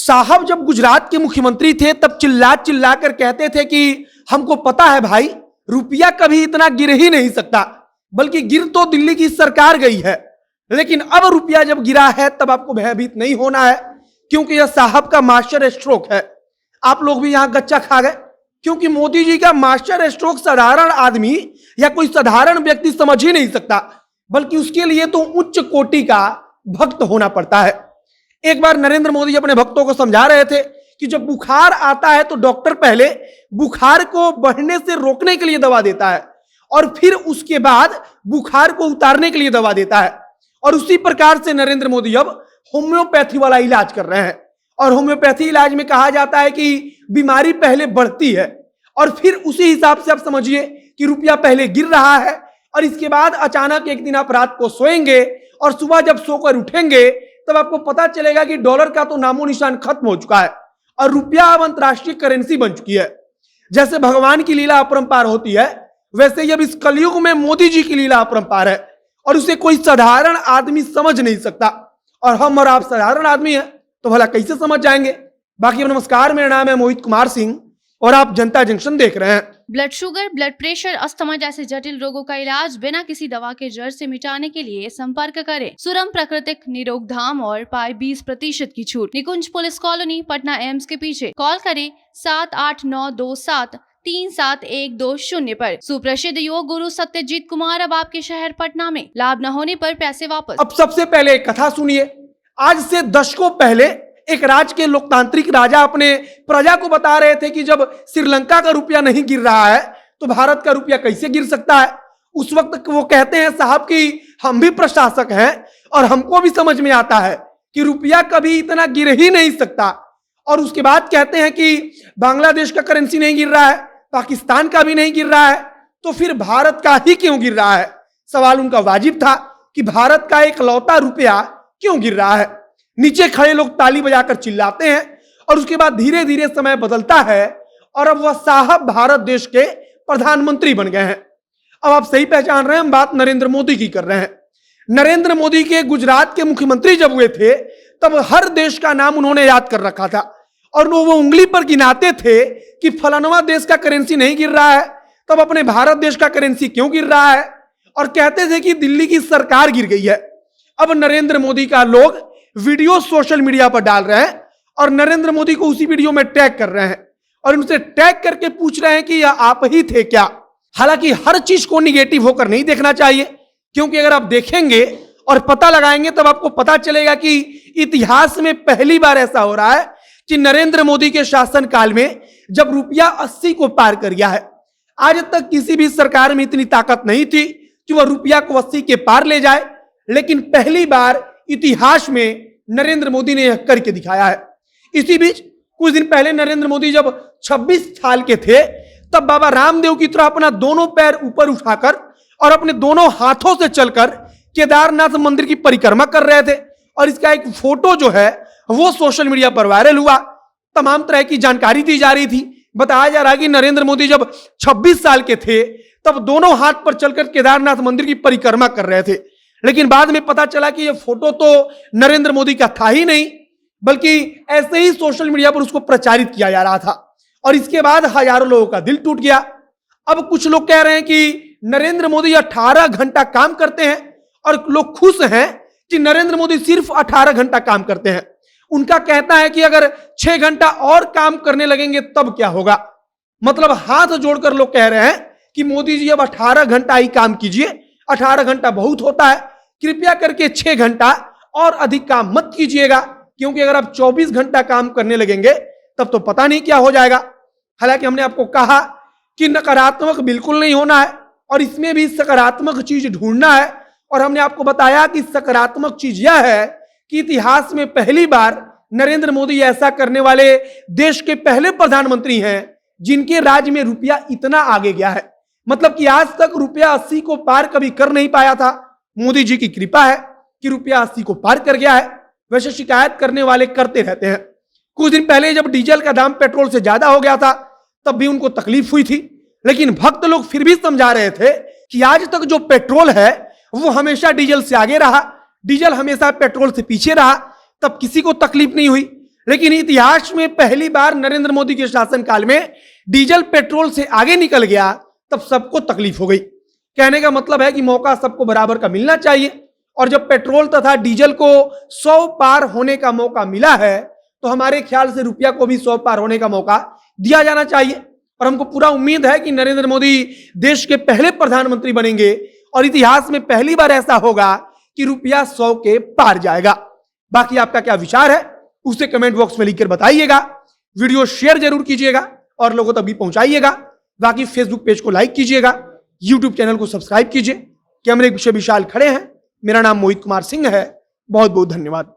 साहब जब गुजरात के मुख्यमंत्री थे तब चिल्ला चिल्ला कर कहते थे कि हमको पता है भाई, रुपया कभी इतना गिर ही नहीं सकता, बल्कि गिर तो दिल्ली की सरकार गई है। लेकिन अब रुपया जब गिरा है तब आपको भयभीत नहीं होना है, क्योंकि यह साहब का मास्टर स्ट्रोक है। आप लोग भी यहां गच्चा खा गए, क्योंकि मोदी जी का मास्टर स्ट्रोक साधारण आदमी या कोई साधारण व्यक्ति समझ ही नहीं सकता, बल्कि उसके लिए तो उच्च कोटि का भक्त होना पड़ता है। एक बार नरेंद्र मोदी अपने भक्तों को समझा रहे थे कि जब बुखार आता है तो डॉक्टर पहले बुखार को बढ़ने से रोकने के लिए दवा देता है और फिर उसके बाद बुखार को उतारने के लिए दवा देता है। और उसी प्रकार से नरेंद्र मोदी अब होम्योपैथी वाला इलाज कर रहे हैं। और होम्योपैथी इलाज में कहा जाता है कि बीमारी पहले बढ़ती है और फिर उसी हिसाब से आप समझिए कि रुपया पहले गिर रहा है और इसके बाद अचानक एक दिन आप रात को सोएंगे और सुबह जब सोकर उठेंगे तब आपको पता चलेगा कि डॉलर का तो नामो निशान खत्म हो चुका है और रुपया अब अंतरराष्ट्रीय करेंसी बन चुकी है। जैसे भगवान की लीला अपरंपार होती है, वैसे ही अब इस कलयुग में मोदी जी की लीला अपरंपार है और उसे कोई साधारण आदमी समझ नहीं सकता। और हम और आप साधारण आदमी हैं तो भला कैसे समझ जाएंगे। बाकी नमस्कार, मेरा नाम है मोहित कुमार सिंह और आप जनता जंक्शन देख रहे हैं। Blood sugar, blood pressure, asthma जैसे जटिल रोगों का इलाज बिना किसी दवा के जड़ से मिटाने के लिए संपर्क करें सुरम प्राकृतिक निरोग धाम और पाए 20% की छूट। निकुंज पुलिस कॉलोनी, पटना एम्स के पीछे। कॉल करें 7892737120 पर। सुप्रसिद्ध योग गुरु सत्यजीत कुमार अब आपके शहर पटना में। लाभ न होने पर पैसे वापस। अब सबसे पहले एक कथा सुनिए। आज से दशकों पहले एक राज्य के लोकतांत्रिक राजा अपने प्रजा को बता रहे थे कि जब श्रीलंका का रुपया नहीं गिर रहा है तो भारत का रुपया कैसे गिर सकता है। उस वक्त वो कहते हैं साहब कि हम भी प्रशासक हैं और हमको भी समझ में आता है कि रुपया कभी इतना गिर ही नहीं सकता। और उसके बाद कहते हैं कि बांग्लादेश का करेंसी नहीं गिर रहा है, पाकिस्तान का भी नहीं गिर रहा है, तो फिर भारत का ही क्यों गिर रहा है। सवाल उनका वाजिब था कि भारत का इकलौता रुपया क्यों गिर रहा है। नीचे खड़े लोग ताली बजाकर चिल्लाते हैं और उसके बाद धीरे धीरे समय बदलता है और अब वह साहब भारत देश के प्रधानमंत्री बन गए हैं। अब आप सही पहचान रहे हैं, हम बात नरेंद्र मोदी की कर रहे हैं। नरेंद्र मोदी के गुजरात के मुख्यमंत्री जब हुए थे तब हर देश का नाम उन्होंने याद कर रखा था और वो उंगली पर गिनाते थे कि फलानवा देश का करेंसी नहीं गिर रहा है, तब अपने भारत देश का करेंसी क्यों गिर रहा है, और कहते थे कि दिल्ली की सरकार गिर गई है। अब नरेंद्र मोदी का लोग वीडियो सोशल मीडिया पर डाल रहे हैं और नरेंद्र मोदी को उसी वीडियो में टैग कर रहे हैं और उनसे टैग करके पूछ रहे हैं कि यह आप ही थे क्या। हालांकि हर चीज को निगेटिव होकर नहीं देखना चाहिए, क्योंकि अगर आप देखेंगे और पता लगाएंगे तब आपको पता चलेगा कि इतिहास में पहली बार ऐसा हो रहा है कि नरेंद्र मोदी के शासनकाल में जब रुपया 80 को पार कर गया है। आज तक किसी भी सरकार में इतनी ताकत नहीं थी कि वह रुपया को 80 के पार ले जाए, लेकिन पहली बार इतिहास में नरेंद्र मोदी ने यह करके दिखाया है। इसी बीच कुछ दिन पहले नरेंद्र मोदी जब 26 साल के थे तब बाबा रामदेव की तरह अपना दोनों पैर ऊपर उठाकर और अपने दोनों हाथों से चलकर केदारनाथ मंदिर की परिक्रमा कर रहे थे और इसका एक फोटो जो है वो सोशल मीडिया पर वायरल हुआ। तमाम तरह की जानकारी दी जा रही थी। बताया जा रहा है कि नरेंद्र मोदी जब 26 साल के थे तब दोनों हाथ पर चलकर केदारनाथ मंदिर की परिक्रमा कर रहे थे, लेकिन बाद में पता चला कि यह फोटो तो नरेंद्र मोदी का था ही नहीं, बल्कि ऐसे ही सोशल मीडिया पर उसको प्रचारित किया जा रहा था और इसके बाद हजारों लोगों का दिल टूट गया। अब कुछ लोग कह रहे हैं कि नरेंद्र मोदी 18 घंटा काम करते हैं और लोग खुश हैं कि नरेंद्र मोदी सिर्फ 18 घंटा काम करते हैं। उनका कहना है कि अगर 6 घंटा और काम करने लगेंगे तब क्या होगा। मतलब हाथ जोड़कर लोग कह रहे हैं कि मोदी जी अब 18 घंटा ही काम कीजिए, 18 घंटा बहुत होता है, कृपया करके 6 घंटा और अधिक काम मत कीजिएगा, क्योंकि अगर आप 24 घंटा काम करने लगेंगे तब तो पता नहीं क्या हो जाएगा। हालांकि हमने आपको कहा कि नकारात्मक बिल्कुल नहीं होना है और इसमें भी सकारात्मक चीज ढूंढना है, और हमने आपको बताया कि सकारात्मक चीज यह है कि इतिहास में पहली बार नरेंद्र मोदी ऐसा करने वाले देश के पहले प्रधानमंत्री हैं जिनके राज्य में रुपया इतना आगे गया है। मतलब कि आज तक रुपया 80 को पार कभी कर नहीं पाया था। मोदी जी की कृपा है कि रुपया 80 को पार कर गया है। वैसे शिकायत करने वाले करते रहते हैं। कुछ दिन पहले जब डीजल का दाम पेट्रोल से ज्यादा हो गया था तब भी उनको तकलीफ हुई थी, लेकिन भक्त लोग फिर भी समझा रहे थे कि आज तक जो पेट्रोल है वो हमेशा डीजल से आगे रहा, डीजल हमेशा पेट्रोल से पीछे रहा, तब किसी को तकलीफ नहीं हुई। लेकिन इतिहास में पहली बार नरेंद्र मोदी के शासनकाल में डीजल पेट्रोल से आगे निकल गया, तब सबको तकलीफ हो गई। कहने का मतलब है कि मौका सबको बराबर का मिलना चाहिए, और जब पेट्रोल तथा डीजल को 100 पार होने का मौका मिला है तो हमारे ख्याल से रुपया को भी 100 पार होने का मौका दिया जाना चाहिए। और हमको पूरा उम्मीद है कि नरेंद्र मोदी देश के पहले प्रधानमंत्री बनेंगे और इतिहास में पहली बार ऐसा होगा कि रुपया 100 के पार जाएगा। बाकी आपका क्या विचार है उसे कमेंट बॉक्स में लिखकर बताइएगा। वीडियो शेयर जरूर कीजिएगा और लोगों तक भी पहुंचाइएगा। बाकी फेसबुक पेज को लाइक कीजिएगा, यूट्यूब चैनल को सब्सक्राइब कीजिए। कैमरे के पीछे विशाल खड़े हैं, मेरा नाम मोहित कुमार सिंह है। बहुत बहुत धन्यवाद।